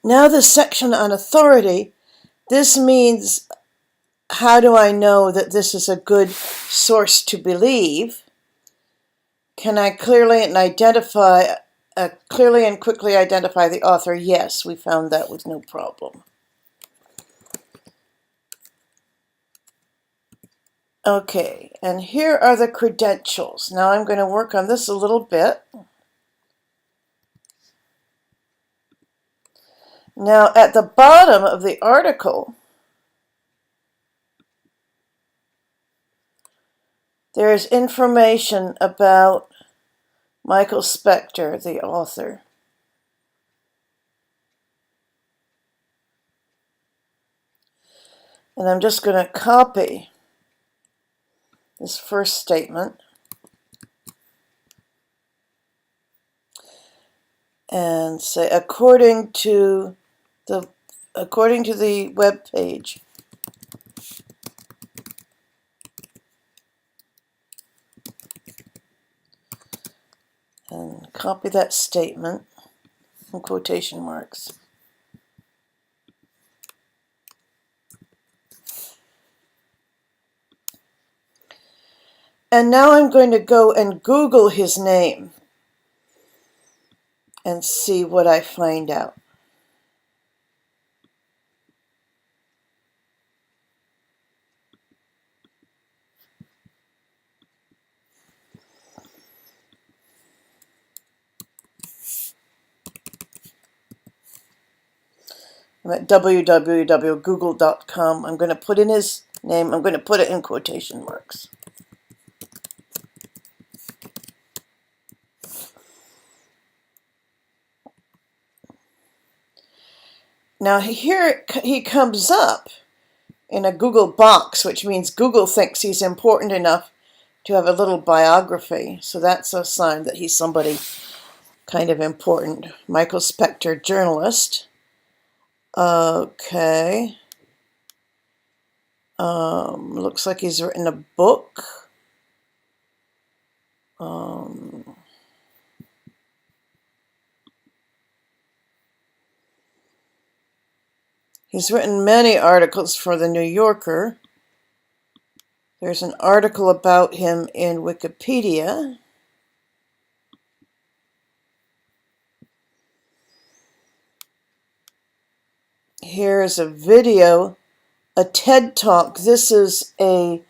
Now the section on authority. This means, how do I know that this is a good source to believe? Can I clearly and quickly identify the author? Yes, we found that with no problem. Okay, and here are the credentials. Now I'm going to work on this a little bit. Now at the bottom of the article, there is information about Michael Spector, the author. And I'm just going to copy this first statement and say, according to the web page, and copy that statement in quotation marks. And now I'm going to go and Google his name and see what I find out. I'm at www.google.com. I'm going to put in his name. I'm going to put it in quotation marks. Now here he comes up in a Google box, which means Google thinks he's important enough to have a little biography. So that's a sign that he's somebody kind of important. Michael Spector, journalist. Okay. Looks like he's written a book. He's written many articles for the New Yorker. There's an article about him in Wikipedia. Here's a video, a TED Talk. This is a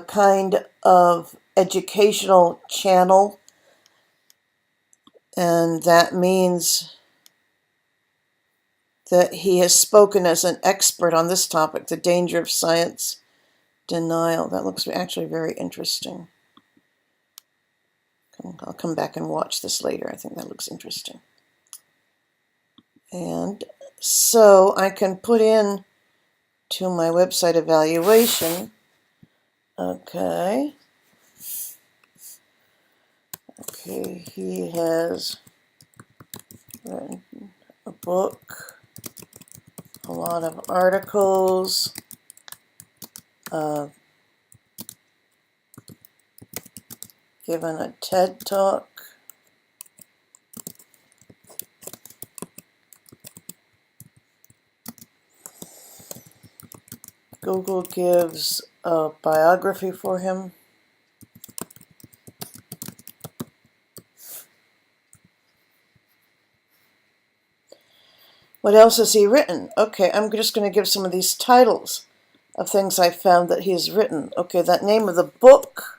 kind of educational channel, and that means that he has spoken as an expert on this topic, the danger of science denial. That looks actually very interesting. I'll come back and watch this later. I think that looks interesting. And so I can put in to my website evaluation. Okay, he has written a book, a lot of articles, given a TED Talk. Google gives a biography for him. What else has he written? Okay, I'm just going to give some of these titles of things I found that he has written. Okay, that name of the book.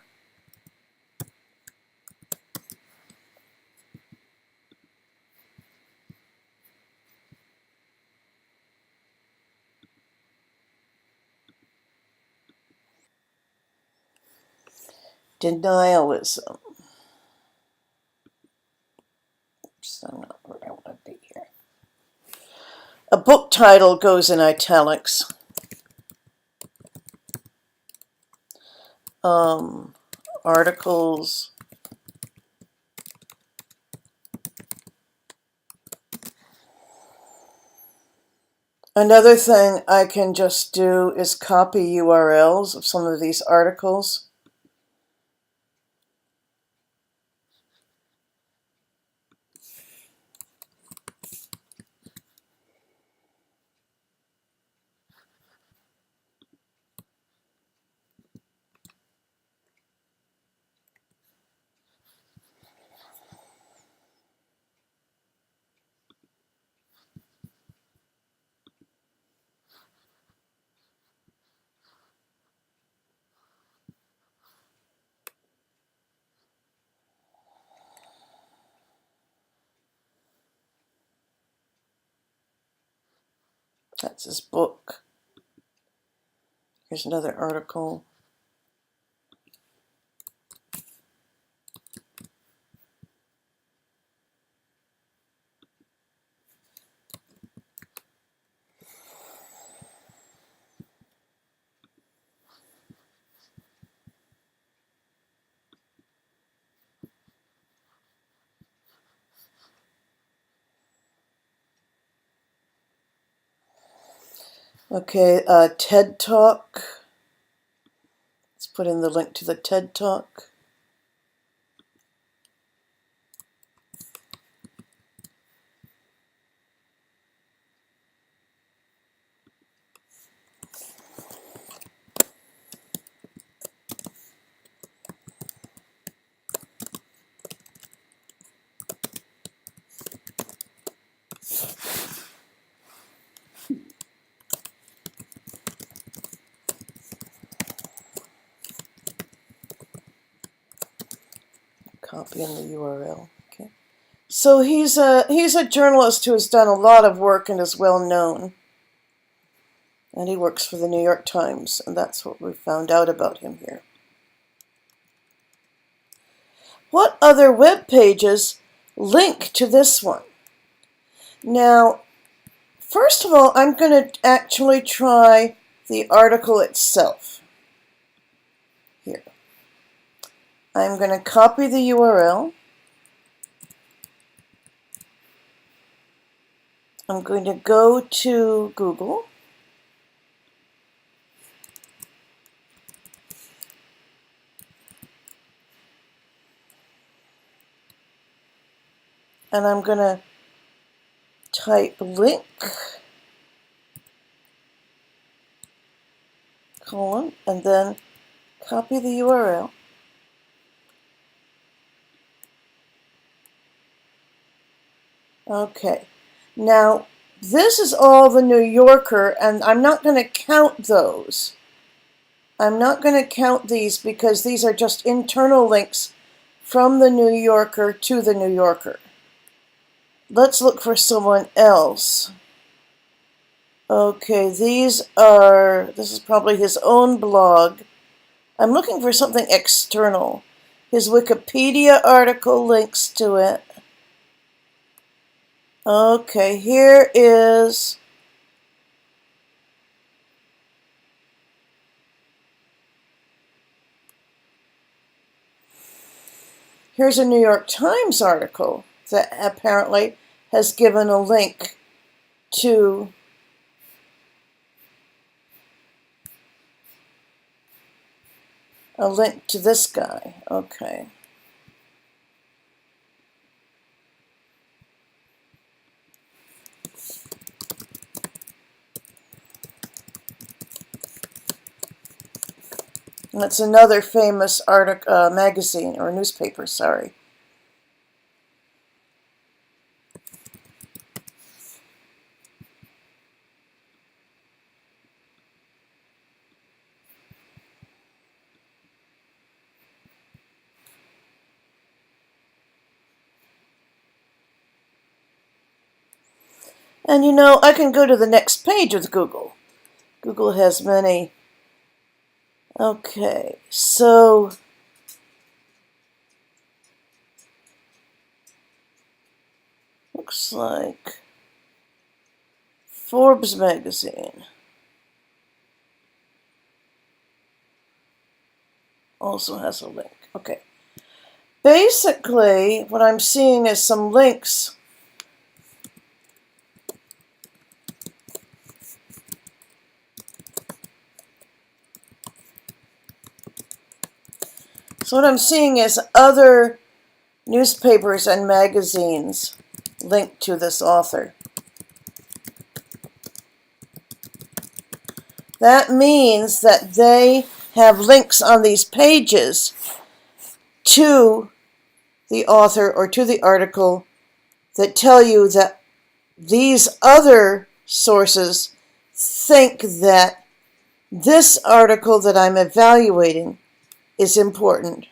Denialism. So I'm not where I want to be here. A book title goes in italics. Articles. Another thing I can just do is copy URLs of some of these articles. That's his book. Here's another article. Okay, TED Talk. Let's put in the link to the TED Talk. Copy in the URL. Okay. So he's a journalist who has done a lot of work and is well known. And he works for the New York Times, and that's what we found out about him here. What other web pages link to this one? Now, first of all, I'm going to actually try the article itself. Here. I'm going to copy the URL. I'm going to go to Google. And I'm going to type link, colon, and then copy the URL. Okay, now this is all the New Yorker, and I'm not going to count those. I'm not going to count these because these are just internal links from the New Yorker to the New Yorker. Let's look for someone else. Okay, this is probably his own blog. I'm looking for something external. His Wikipedia article links to it. Okay, here's a New York Times article that apparently has given a link to this guy. Okay. That's another famous magazine or newspaper, sorry. And you know, I can go to the next page with Google. Google has many. Okay, so looks like Forbes magazine also has a link. Okay. Basically, what I'm seeing is some links So what I'm seeing is other newspapers and magazines linked to this author. That means that they have links on these pages to the author or to the article that tell you that these other sources think that this article that I'm evaluating is important.